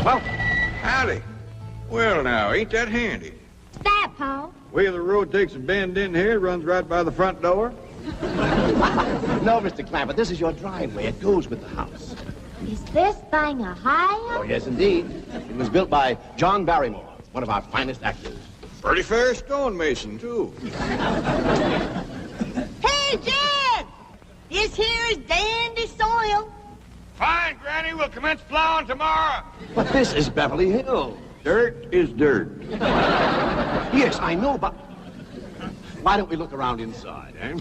Well, howdy. Well, now, ain't that handy? What's that, Pa? Way the road takes a bend in here, runs right by the front door. No, Mr. Clampett, this is your driveway. It goes with the house. Is this thing a high? Oh, yes, indeed. It was built by John Barrymore, one of our finest actors. Pretty fair stonemason, too. Hey, Jed! This here is dandy soil. Fine, Granny. We'll commence plowing tomorrow. But this is Beverly Hills. Dirt is dirt. Yes, I know, but why don't we look around inside, eh?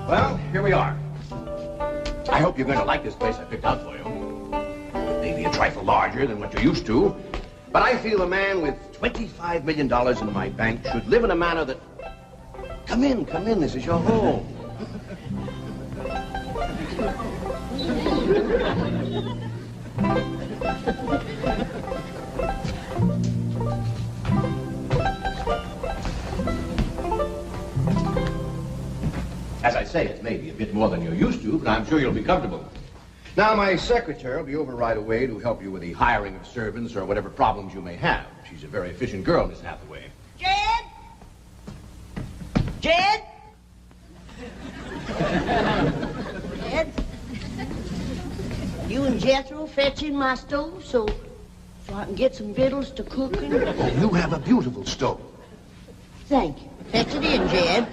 Well, here we are. I hope you're going to like this place I picked out for you. It may be a trifle larger than what you're used to, but I feel a man with $25 million in my bank should live in a manner that... Come in, this is your home. As I say, it may be a bit more than you're used to, but I'm sure you'll be comfortable. Now, my secretary will be over right away to help you with the hiring of servants or whatever problems you may have. She's a very efficient girl, Miss Hathaway. Jed? Jed? Jed? You and Jethro fetching my stove so I can get some victuals to cooking? Oh, you have a beautiful stove. Thank you. Fetch it in, Jed.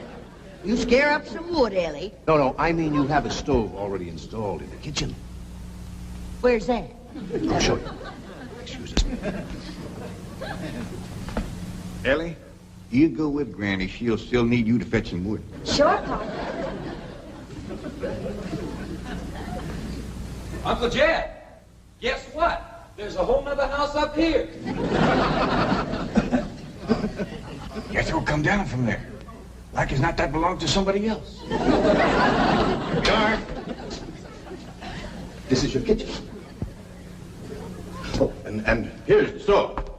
You scare up some wood, Ellie. No, I mean you have a stove already installed in the kitchen. Where's that? I'll show you. Excuse us. Ellie, you go with Granny. She'll still need you to fetch some wood. Sure, Pa. Uncle Jed, guess what? There's a whole nother house up here. Jethro, come down from there. Like as not that belongs to somebody else. Here we are. This is your kitchen. Oh, and here's the stove.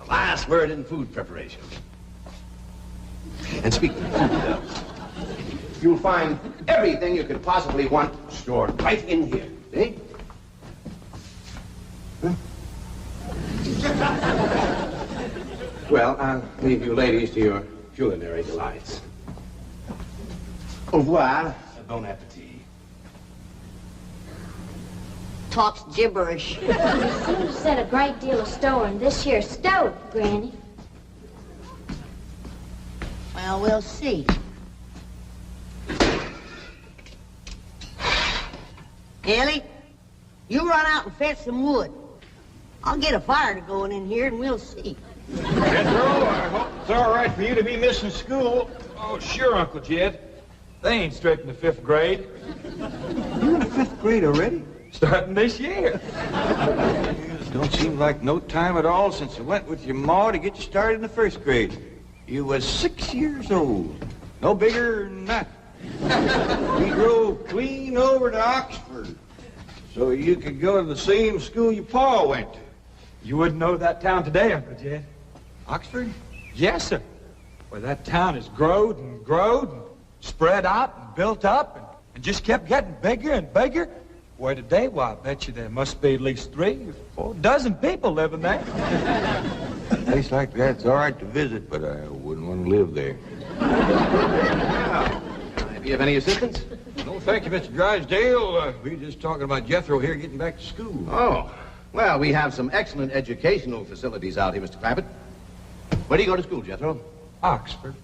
The last word in food preparation. And speaking of food, you'll find everything you could possibly want stored right in here. See? Huh? Well, I'll leave you ladies to your culinary delights. Au revoir. Bon appetit. Talks gibberish. You seem to set a great deal of store in this here stove, Granny. Well, we'll see. Ellie, you run out and fetch some wood. I'll get a fire to going in here and we'll see. Jethro, I hope it's all right for you to be missing school. Oh, sure, Uncle Jed. They ain't straight in the 5th grade. You in the 5th grade already? Starting this year. Don't seem like no time at all since you went with your ma to get you started in the 1st grade. You was 6 years old. No bigger than that. We drove clean over to Oxford so you could go to the same school your pa went to. You wouldn't know that town today, Uncle Jed. Oxford? Yes, sir. Well, that town has growed and spread out and built up and just kept getting bigger and bigger. Where today, why, I bet you there must be at least 3 or 4 dozen people living there. A place like that's all right to visit, but I wouldn't want to live there. Do you have any assistance? No, thank you, Mr. Drysdale. We were just talking about Jethro here getting back to school. Oh, well, we have some excellent educational facilities out here, Mr. Clampett. Where do you go to school, Jethro? Oxford.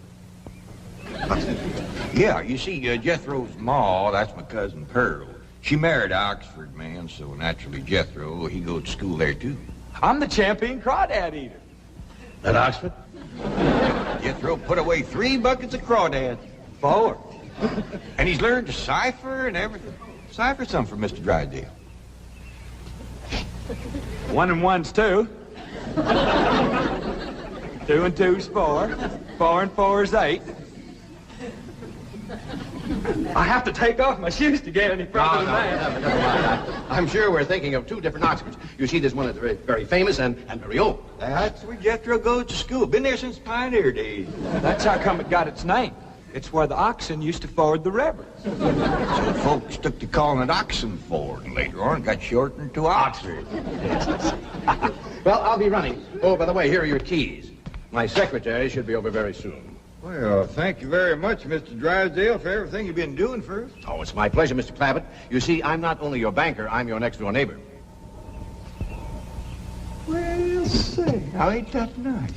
Yeah, you see, Jethro's ma, that's my cousin Pearl. She married an Oxford man, so naturally Jethro, he goes to school there, too. I'm the champion crawdad eater. At Oxford? Jethro put away 3 buckets of crawdads. 4. And he's learned to cipher and everything. Cipher some for Mr. Drysdale. 1 and 1's 2. 2 and 2's 4. 4 and 4's 8. I have to take off my shoes to get any further than that. Never mind. I'm sure we're thinking of 2 different Oxfords. You see, there's one that's very, very famous and very old. That's where Jethro goes to school. Been there since pioneer days. That's how come it got its name. It's where the oxen used to ford the river. So folks took to calling it Oxen Ford, and later on got shortened to Oxford. Well, I'll be running. Oh, by the way, here are your keys. My secretary should be over very soon. Well, thank you very much, Mr. Drysdale, for everything you've been doing for us. Oh, it's my pleasure, Mr. Clampett. You see, I'm not only your banker, I'm your next-door neighbor. Well, say, how ain't that nice?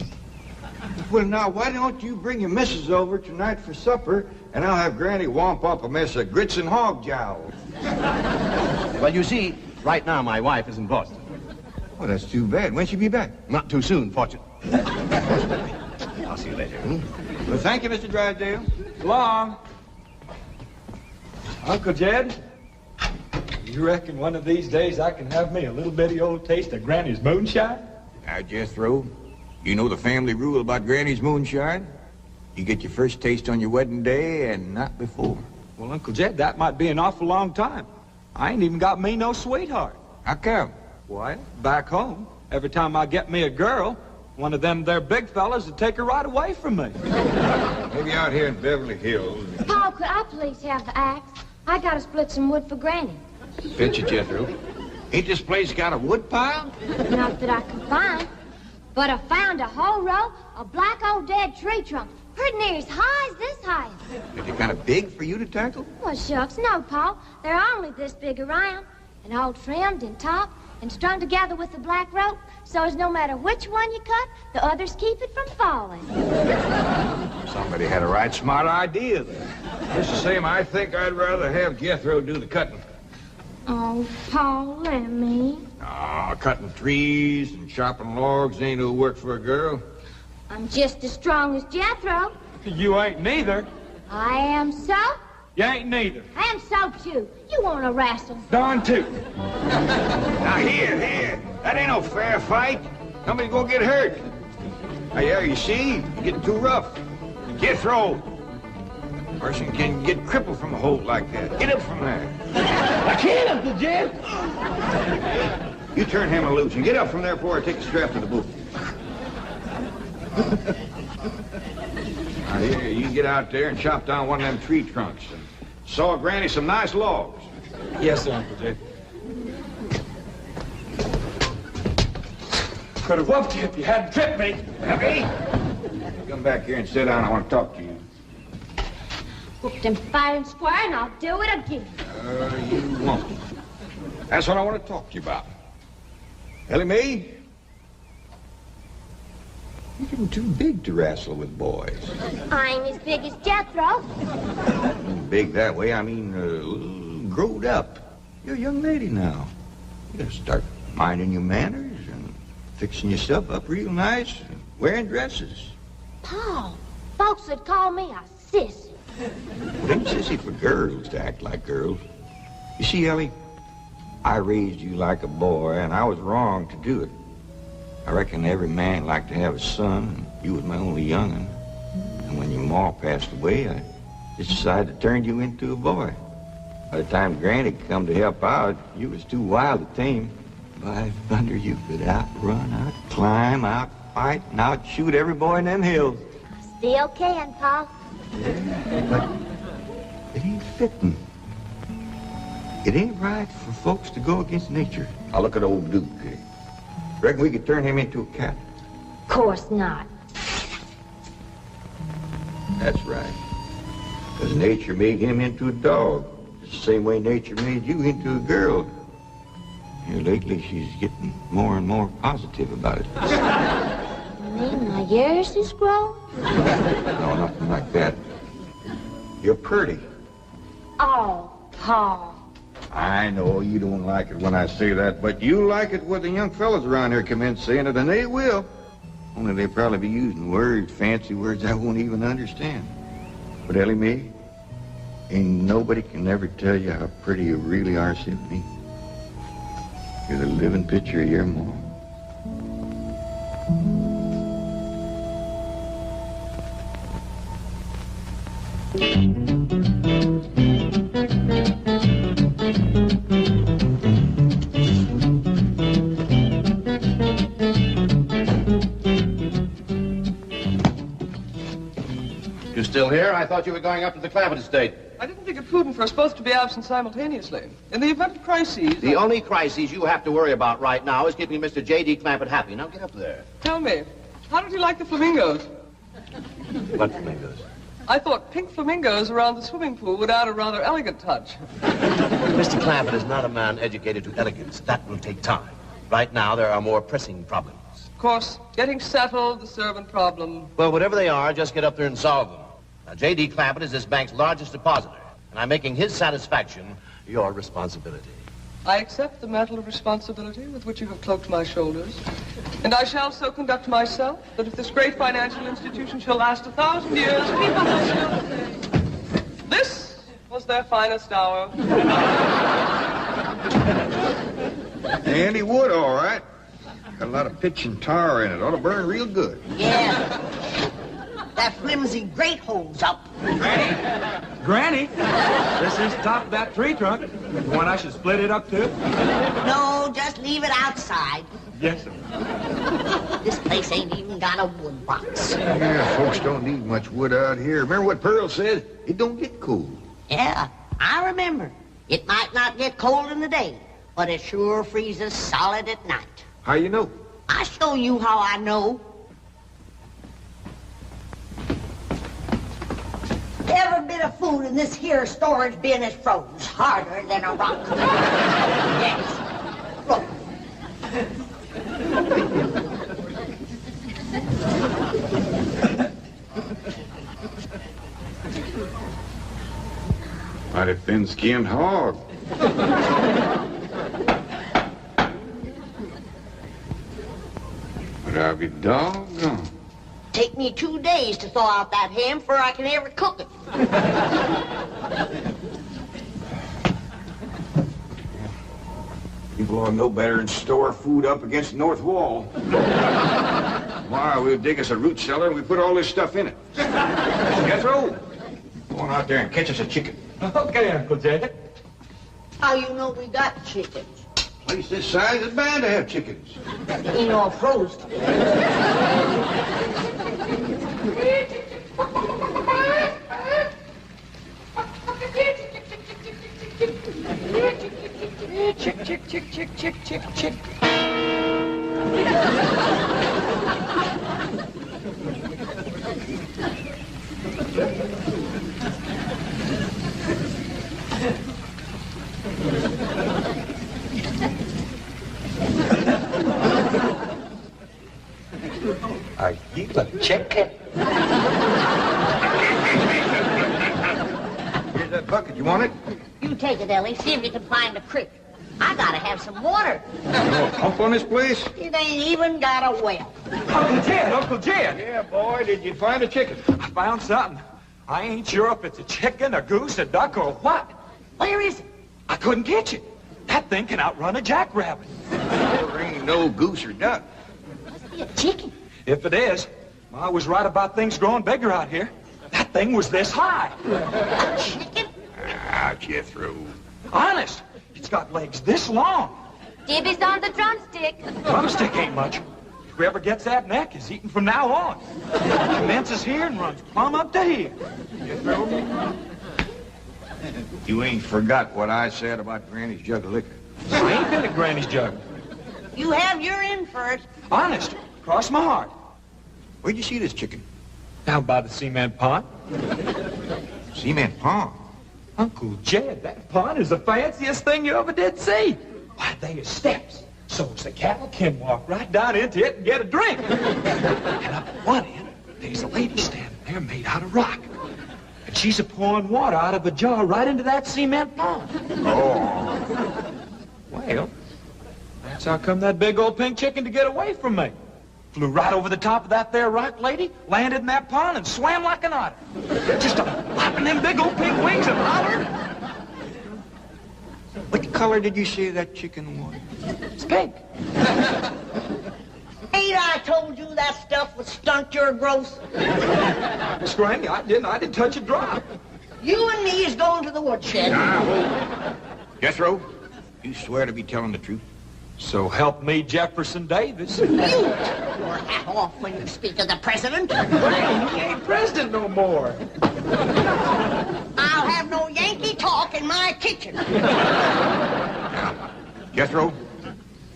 Well, now, why don't you bring your missus over tonight for supper, and I'll have Granny whomp up a mess of grits and hog jowls. Well, you see, right now my wife is in Boston. Well, that's too bad. When'll she be back? Not too soon, fortunately. I'll see you later. Well, thank you, Mr. Drysdale. So long. Uncle Jed, you reckon one of these days I can have me a little bitty old taste of Granny's moonshine? Now, Jethro, you know the family rule about Granny's moonshine? You get your first taste on your wedding day and not before. Well, Uncle Jed, that might be an awful long time. I ain't even got me no sweetheart. How come? Why, back home, every time I get me a girl, one of them there big fellas would take her right away from me. Maybe out here in Beverly Hills. Paul, could I please have the axe? I gotta split some wood for Granny. Pinch it, Jethro. Ain't this place got a wood pile? Not that I can find. But I found a whole row of black old dead tree trunks, pretty near as high as this height. Are they kind of big for you to tackle? Well, shucks, no, Paul. They're only this big around, and all trimmed and topped and strung together with a black rope, so as no matter which one you cut, the others keep it from falling. Somebody had a right smart idea there. Just the same, I think I'd rather have Jethro do the cutting. Oh, Paul, let me. Ah, cutting trees and chopping logs ain't no work for a girl. I'm just as strong as Jethro. You ain't neither. I am so. You ain't neither. I am so, too. You want to wrestle? Darn tootin'. Now, here. That ain't no fair fight. Somebody's gonna get hurt. Now, yeah, you see? You're getting too rough. Jethro. Person can get crippled from a hold like that. Get up from there. I can't, Uncle Jed. You turn him loose and get up from there before I take the strap to the boot. Now, here, you get out there and chop down one of them tree trunks and saw Granny some nice logs. Yes, sir, Uncle Jed. Could have whooped you if you hadn't tripped me. Happy? Come back here and sit down. I want to talk to you. Whooped him fair and square, and I'll do it again. You won't. That's what I want to talk to you about. Ellie Mae, you're getting too big to wrestle with boys. I ain't as big as Jethro. Big that way, I mean, growed up. You're a young lady now. You gotta start minding your manners and fixing yourself up real nice and wearing dresses. Paul, folks would call me a sissy. It ain't sissy for girls to act like girls. You see, Ellie, I raised you like a boy, and I was wrong to do it. I reckon every man liked to have a son, and you was my only young'un. And when your ma passed away, I just decided to turn you into a boy. By the time Granny come to help out, you was too wild to tame. By thunder, you could outrun, out-climb, out-fight, and out-shoot every boy in them hills. Still can, Paul. Yeah, but it ain't fitting. It ain't right for folks to go against nature. Now look at old Duke. Reckon we could turn him into a cat? Of course not. That's right. Because nature made him into a dog. It's the same way nature made you into a girl. Here lately, she's getting more and more positive about it. You mean my years is grown? No, nothing like that. You're pretty. Oh, Paul. I know you don't like it when I say that, but you like it when the young fellas around here come in saying it, and they will. Only they'll probably be using words, fancy words I won't even understand. But Ellie Mae, ain't nobody can ever tell you how pretty you really are, Symphony. You're the living picture of your mom. You still here? I thought you were going up to the Clampetts estate. I didn't think it prudent for us both to be absent simultaneously. In the event of crises... The only crises you have to worry about right now is keeping Mr. J.D. Clampett happy. Now get up there. Tell me, how did you like the flamingos? What flamingos? I thought pink flamingos around the swimming pool would add a rather elegant touch. Mr. Clampett is not a man educated to elegance. That will take time. Right now, there are more pressing problems. Of course, getting settled, the servant problem. Well, whatever they are, just get up there and solve them. Now, J.D. Clampett is this bank's largest depositor, and I'm making his satisfaction your responsibility. I accept the mantle of responsibility with which you have cloaked my shoulders, and I shall so conduct myself that if this great financial institution shall last 1,000 years, people will still say, this was their finest hour. Handy wood, all right. Got a lot of pitch and tar in it. Ought to burn real good. Yeah. That flimsy grate holds up. Granny, this is the top of that tree trunk. The one I should split it up to? No, just leave it outside. Yes, sir. This place ain't even got a wood box. Yeah, folks don't need much wood out here. Remember what Pearl said? It don't get cold. Yeah, I remember. It might not get cold in the day, but it sure freezes solid at night. How you know? I'll show you how I know. Every bit of food in this here storage bin is froze harder than a rock. Yes. Look. Mighty thin-skinned hog. But I'll be doggone. Take me 2 days to thaw out that ham before I can ever cook it. People ought to know better than store food up against the north wall. Tomorrow we'll dig us a root cellar and we put all this stuff in it. Jethro, go on out there and catch us a chicken. Okay, Uncle Jay. How you know we got chickens? Place this size is bound to have chickens. Ain't all froze. Chick, chick, chick, chick, chick, chick, chick. Are you a chicken? Here's that bucket. You want it? You take it, Ellie. See if you can find a creek. I gotta have some water. You want a pump on this place? It ain't even got a well. Uncle Jed, Uncle Jed. Yeah, boy. Did you find a chicken? I found something. I ain't sure if it's a chicken, a goose, a duck, or what. Where is it? I couldn't catch it. That thing can outrun a jackrabbit. There ain't no goose or duck. Must be a chicken. If it is, I was right about things growing bigger out here. That thing was this high. A chicken? Ah, Jethro. Honest, it's got legs this long. Dibby's on the drumstick. Drumstick ain't much. Whoever gets that neck is eating from now on. Commences here and runs plumb up to here. You ain't forgot what I said about Granny's jug of liquor. I ain't been to Granny's jug. You have your in for it. Honest, cross my heart. Where'd you see this chicken? Down by the cement pond. Cement pond. Uncle Jed, that pond is the fanciest thing you ever did see. Why, they are steps. So's the cattle can walk right down into it and get a drink. And up at one end, there's a lady standing there made out of rock. And she's a-pouring water out of a jar right into that cement pond. Oh. Well, that's how come that big old pink chicken to get away from me. Flew right over the top of that there rock lady, landed in that pond, and swam like an otter. Just flapping them big old pink wings and hollered. What color did you say that chicken was? It's pink. Ain't I told you that stuff would stunt your growth? Miss Granny, I didn't touch a drop. You and me is going to the woodshed. Jethro, you swear to be telling the truth? So help me, Jefferson Davis. You hat off when you speak of the president. Granny, he ain't president no more. I'll have no Yankee talk in my kitchen. Now, Jethro,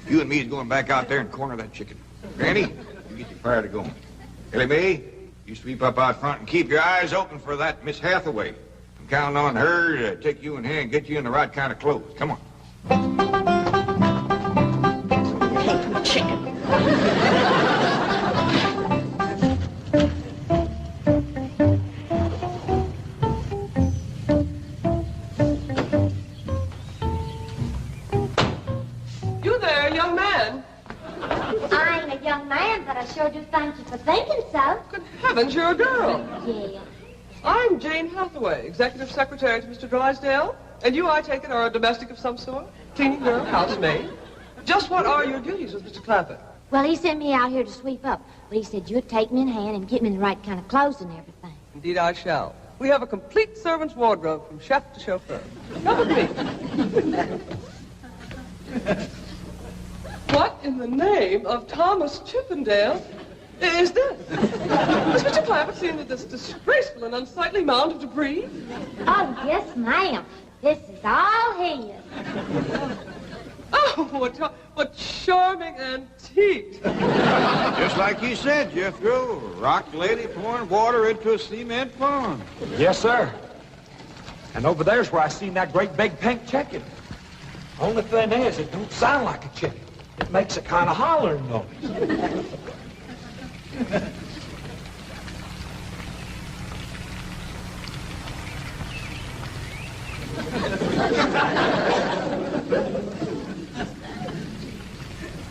you and me is going back out there and corner that chicken. Granny, you get your fire to going. Ellie Mae, you sweep up out front and keep your eyes open for that Miss Hathaway. I'm counting on her to take you in hand and get you in the right kind of clothes. Come on. Chicken. You there, young man? I ain't a young man, but I sure do thank you for thinking so. Good heavens, you're a girl. Yeah. I'm Jane Hathaway, executive secretary to Mr. Drysdale. And you, I take it, are a domestic of some sort? Cleaning girl, housemaid? Just what are your duties with Mr. Clampett? Well, he sent me out here to sweep up, but he said you'd take me in hand and get me in the right kind of clothes and everything. Indeed, I shall. We have a complete servant's wardrobe from chef to chauffeur. Come with me. What in the name of Thomas Chippendale is this? Has Mr. Clampett seen this disgraceful and unsightly mound of debris? Oh, yes, ma'am. This is all his. Oh, what charming antiques. Just like you said, Jethro. Rock lady pouring water into a cement pond. Yes, sir. And over there's where I seen that great big pink chicken. Only thing is, it don't sound like a chicken. It makes a kind of hollering noise.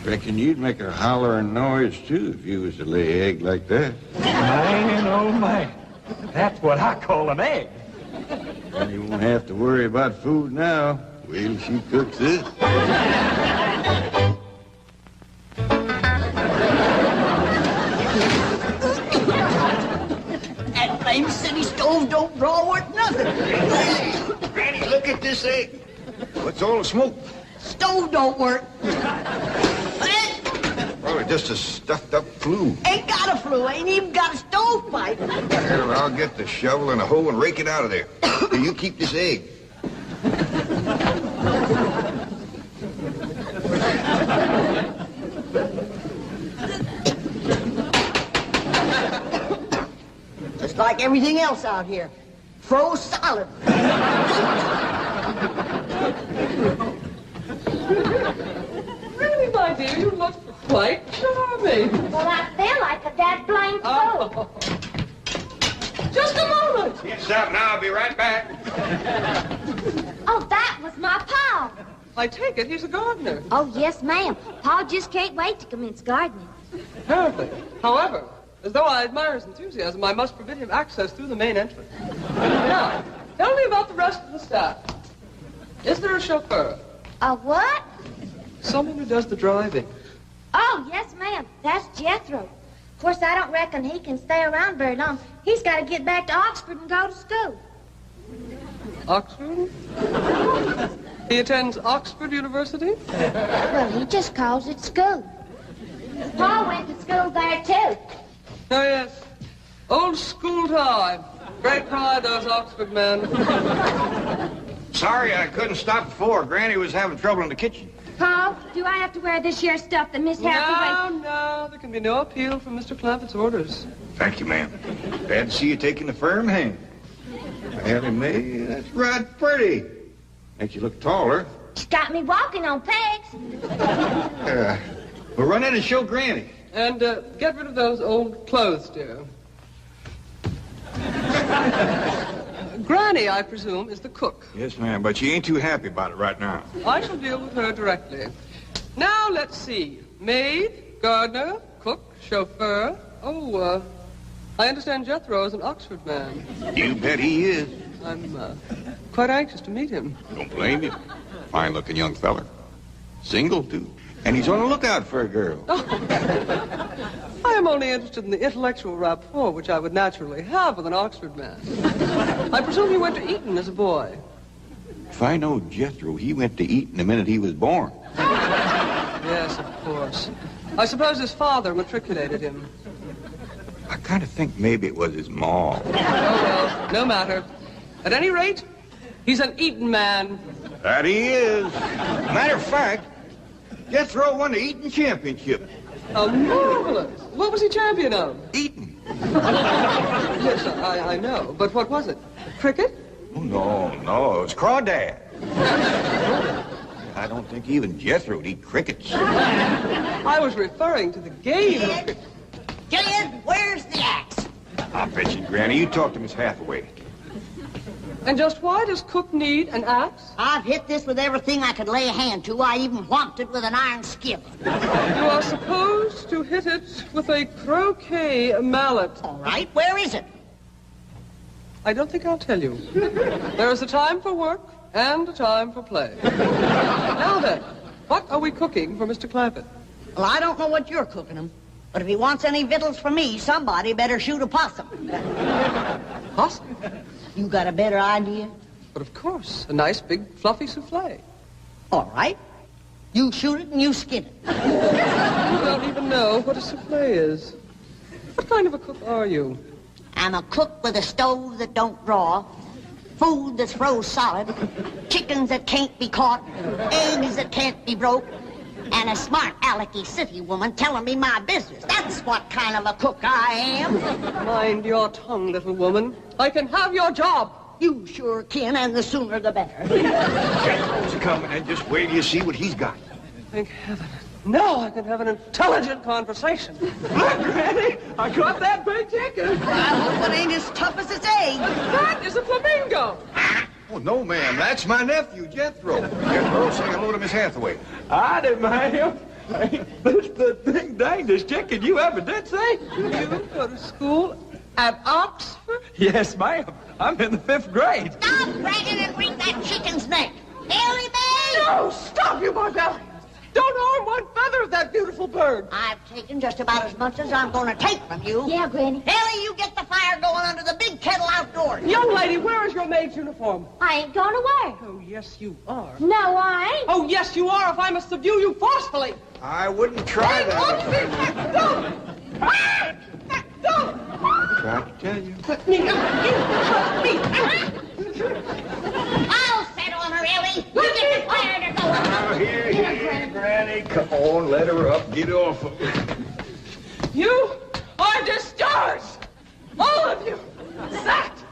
Reckon you'd make a hollering noise, too, if you was to lay egg like that. Man, oh, man. That's what I call an egg. Well, you won't have to worry about food now. Wait till she cooks this. That famous city stove don't draw worth nothing. Granny, look at this egg. What's all the smoke? Stove don't work. Probably just a stuffed-up flue. Ain't got a flue, ain't even got a stovepipe. Well, I'll get the shovel and a hoe and rake it out of there. Here, you keep this egg. Just like everything else out here. Froze solid. Really, my dear, you look quite charming. Well, I feel like a dead blank fool. Oh. Just a moment. Yes, sir. Now I'll be right back. Oh, that was my Pa. I take it he's a gardener. Oh, yes, ma'am. Pa just can't wait to commence gardening. Apparently. However, as though I admire his enthusiasm, I must forbid him access through the main entrance. Now, tell me about the rest of the staff. Is there a chauffeur? A what? Someone who does the driving. Oh, yes, ma'am. That's Jethro. Of course, I don't reckon he can stay around very long. He's got to get back to Oxford and go to school. Oxford? He attends Oxford University? Well, he just calls it school. Pa went to school there, too. Oh, yes. Old school time. Great pride, those Oxford men. Sorry I couldn't stop before. Granny was having trouble in the kitchen. Pa, do I have to wear this here stuff that Miss Hathaway... No, there can be no appeal from Mr. Clampett's orders. Thank you, ma'am. Glad to see you taking the firm hand. Ellie Mae, that's right pretty. Makes you look taller. She's got me walking on pegs. We'll run in and show Granny. And get rid of those old clothes, dear. Granny, I presume, is the cook. Yes, ma'am, but she ain't too happy about it right now. I shall deal with her directly. Now, let's see. Maid, gardener, cook, chauffeur. Oh, I understand Jethro is an Oxford man. You bet he is. I'm quite anxious to meet him. Don't blame you. Fine-looking young feller. Single, too. And he's on the lookout for a girl. I am only interested in the intellectual rapport which I would naturally have with an Oxford man. I presume you went to Eton as a boy. If I know Jethro, he went to Eton the minute he was born. Yes, of course. I suppose his father matriculated him. I kind of think maybe it was his ma. Oh, well, no matter. At any rate, he's an Eton man. That he is. Matter of fact, Jethro won the Eton championship. Oh, marvelous. What was he champion of? Eton. Yes, I know. But what was it? Cricket? Oh, no, it was crawdad. I don't think even Jethro would eat crickets. I was referring to the game of cricket. Kid, where's the axe? I bet you, Granny, you talk to Miss Hathaway. And just why does Cook need an axe? I've hit this with everything I could lay a hand to. I even whomped it with an iron skillet. You are supposed to hit it with a croquet mallet. All right, where is it? I don't think I'll tell you. There is a time for work and a time for play. Now then, what are we cooking for Mr. Clampett? Well, I don't know what you're cooking him, but if he wants any victuals from me, somebody better shoot a possum. Possum? You got a better idea? But of course, a nice big fluffy souffle. All right. You shoot it and you skin it. You don't even know what a souffle is. What kind of a cook are you? I'm a cook with a stove that don't draw, food that's froze solid, chickens that can't be caught, eggs that can't be broke, and a smart alecky city woman telling me my business. That's what kind of a cook I am. Mind your tongue, little woman. I can have your job. You sure can, and the sooner the better. Jethro's coming, and just wait till you see what he's got. Thank heaven. Now I can have an intelligent conversation. Look, Granny, I got that big chicken. I hope it ain't as tough as its egg. That is a flamingo. Oh, no, ma'am. That's my nephew, Jethro. Jethro, say hello to Miss Hathaway. I did, ma'am. That's the big dangest chicken you ever did see. You go to school at Oxford? Yes, ma'am. I'm in the 5th grade. Stop bragging and wring that chicken's neck. Ellie Mae! No, stop, you barbarians. Don't harm one feather of that beautiful bird. I've taken just about as much as I'm going to take from you. Yeah, Granny. Ellie, you get the fire going under the big kettle outdoors. Young lady, where is your maid's uniform? I ain't going to work. Oh, yes, you are. No, I ain't. Oh, yes, you are if I must subdue you forcefully. I wouldn't try that. Tried to tell you. I'll set on her, Ellie. You get the fire to go. Now, here, Granny. Come on, let her up. Get off of her. You are discharged. All of you. Sacked.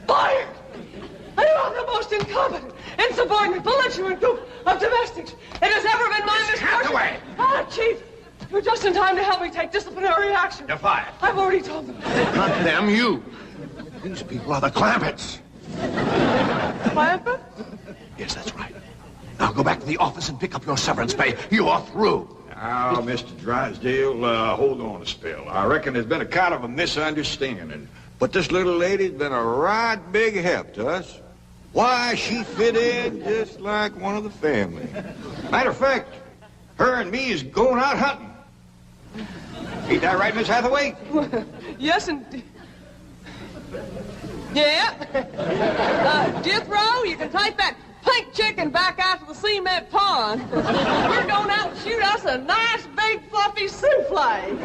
Fired. And you are the most incompetent, insubordinate, belligerent group of domestics it has ever been my misfortune. Hathaway! Ah, Chief. You're just in time to help me take disciplinary action. You're fired. I've already told them. Not them, you. These people are the Clampetts. Clampett? Yes, that's right. Now go back to the office and pick up your severance pay. You are through. Now, Mr. Drysdale, hold on a spell. I reckon there's been a kind of a misunderstanding. But this little lady's been a right big help to us. Why, she fit in just like one of the family. Matter of fact, her and me is going out hunting. Ain't that right, Miss Hathaway? Yes, indeed. Yeah. Jethro, you can take that pink chicken back out to the cement pond. We're going out and shoot us a nice, big, fluffy souffle.